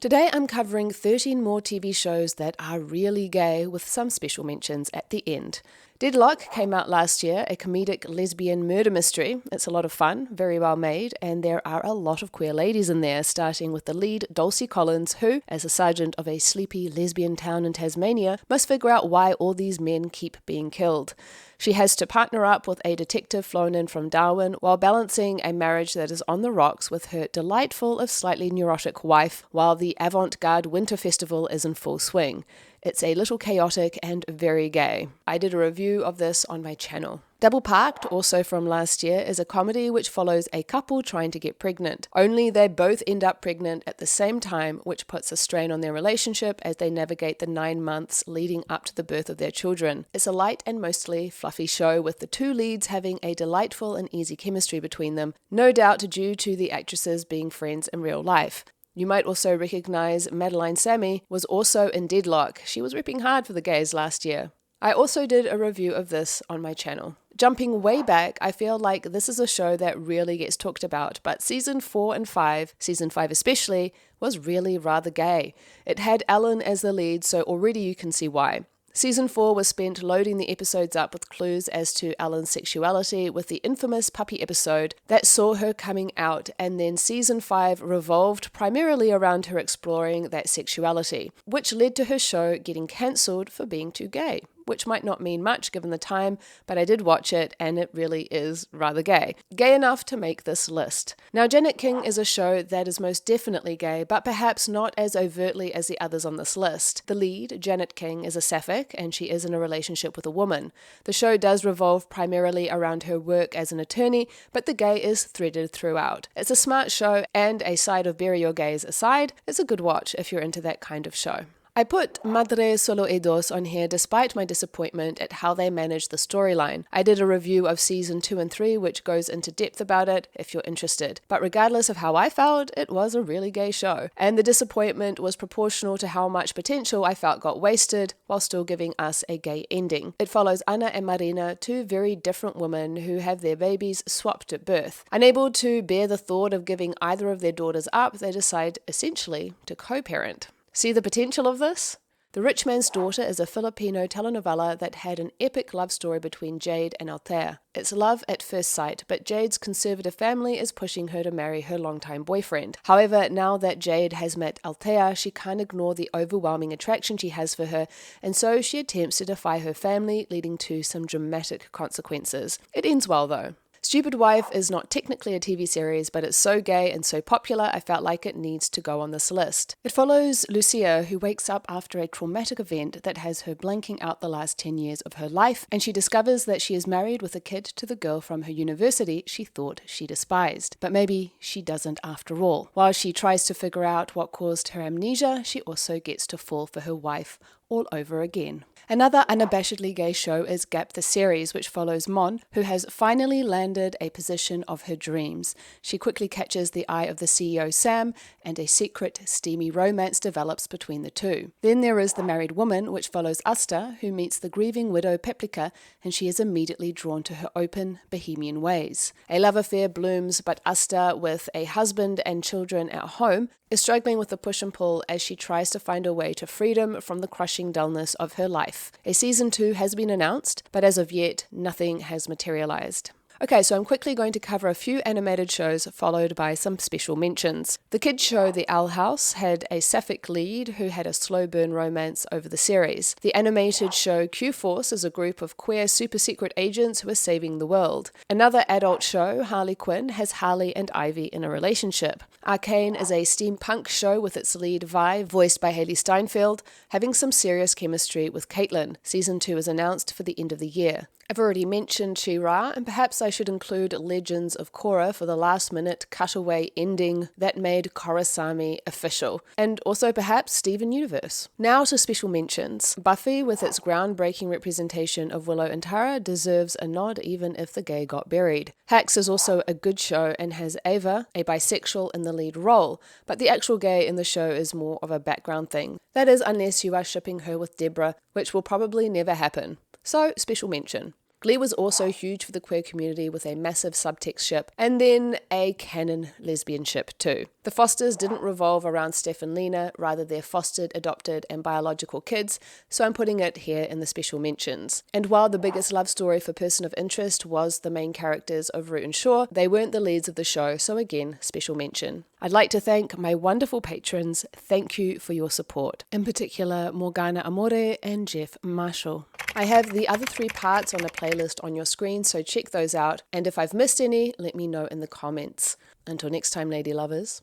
Today I'm covering 13 more TV shows that are really gay with some special mentions at the end. Deadloch came out last year, a comedic lesbian murder mystery. It's a lot of fun, very well made, and there are a lot of queer ladies in there, starting with the lead, Dulcie Collins, who, as a sergeant of a sleepy lesbian town in Tasmania, must figure out why all these men keep being killed. She has to partner up with a detective flown in from Darwin while balancing a marriage that is on the rocks with her delightful, if slightly neurotic wife, while the avant-garde winter festival is in full swing. It's a little chaotic and very gay. I did a review of this on my channel. Double Parked, also from last year, is a comedy which follows a couple trying to get pregnant. Only they both end up pregnant at the same time, which puts a strain on their relationship as they navigate the 9 months leading up to the birth of their children. It's a light and mostly fluffy show with the two leads having a delightful and easy chemistry between them, no doubt due to the actresses being friends in real life. You might also recognise Madeline Sammy was also in Deadloch. She was ripping hard for the gays last year. I also did a review of this on my channel. Jumping way back, I feel like this is a show that rarely gets talked about, but season 4 and 5, season 5 especially, was really rather gay. It had Ellen as the lead, so already you can see why. Season 4 was spent loading the episodes up with clues as to Ellen's sexuality with the infamous puppy episode that saw her coming out, and then Season 5 revolved primarily around her exploring that sexuality, which led to her show getting cancelled for being too gay. Which might not mean much given the time, but I did watch it and it really is rather gay. Gay enough to make this list. Now, Janet King is a show that is most definitely gay, but perhaps not as overtly as the others on this list. The lead, Janet King, is a sapphic and she is in a relationship with a woman. The show does revolve primarily around her work as an attorney, but the gay is threaded throughout. It's a smart show and a side of Bury Your Gays aside, it's a good watch if you're into that kind of show. I put Madre Solo Hay on here despite my disappointment at how they managed the storyline. I did a review of season 2 and 3 which goes into depth about it if you're interested. But regardless of how I felt, it was a really gay show. And the disappointment was proportional to how much potential I felt got wasted while still giving us a gay ending. It follows Anna and Marina, two very different women who have their babies swapped at birth. Unable to bear the thought of giving either of their daughters up, they decide essentially to co-parent. See the potential of this? The Rich Man's Daughter is a Filipino telenovela that had an epic love story between Jade and Althea. It's love at first sight, but Jade's conservative family is pushing her to marry her longtime boyfriend. However, now that Jade has met Althea, she can't ignore the overwhelming attraction she has for her, and so she attempts to defy her family, leading to some dramatic consequences. It ends well though. Stupid Wife is not technically a TV series, but it's so gay and so popular I felt like it needs to go on this list. It follows Lucia, who wakes up after a traumatic event that has her blanking out the last 10 years of her life, and she discovers that she is married with a kid to the girl from her university she thought she despised. But maybe she doesn't after all. While she tries to figure out what caused her amnesia, she also gets to fall for her wife all over again. Another unabashedly gay show is Gap the Series, which follows Mon, who has finally landed a position of her dreams. She quickly catches the eye of the CEO Sam, and a secret, steamy romance develops between the two. Then there is The Married Woman, which follows Asta, who meets the grieving widow Peplica, and she is immediately drawn to her open, bohemian ways. A love affair blooms, but Asta, with a husband and children at home, is struggling with the push and pull as she tries to find a way to freedom from the crushing dullness of her life. A season 2 has been announced, but as of yet, nothing has materialized. Okay, so I'm quickly going to cover a few animated shows followed by some special mentions. The kids show The Owl House had a sapphic lead who had a slow burn romance over the series. The animated show Q-Force is a group of queer super secret agents who are saving the world. Another adult show, Harley Quinn, has Harley and Ivy in a relationship. Arcane is a steampunk show with its lead Vi, voiced by Hailee Steinfeld, having some serious chemistry with Caitlin. Season 2 is announced for the end of the year. I've already mentioned She-Ra, and perhaps I should include Legends of Korra for the last-minute cutaway ending that made Korrasami official, and also perhaps Steven Universe. Now to special mentions. Buffy, with its groundbreaking representation of Willow and Tara, deserves a nod even if the gay got buried. Hacks is also a good show and has Ava, a bisexual, in the lead role, but the actual gay in the show is more of a background thing. That is, unless you are shipping her with Deborah, which will probably never happen. So, special mention. Glee was also huge for the queer community with a massive subtext ship, and then a canon lesbian ship too. The Fosters didn't revolve around Steph and Lena, rather their fostered, adopted, and biological kids, so I'm putting it here in the special mentions. And while the biggest love story for Person of Interest was the main characters of Root and Shaw, they weren't the leads of the show, so again, special mention. I'd like to thank my wonderful patrons. Thank you for your support. In particular, Morgana Amore and Jeff Marshall. I have the other 3 parts on a playlist on your screen, so check those out. And if I've missed any, let me know in the comments. Until next time, lady lovers.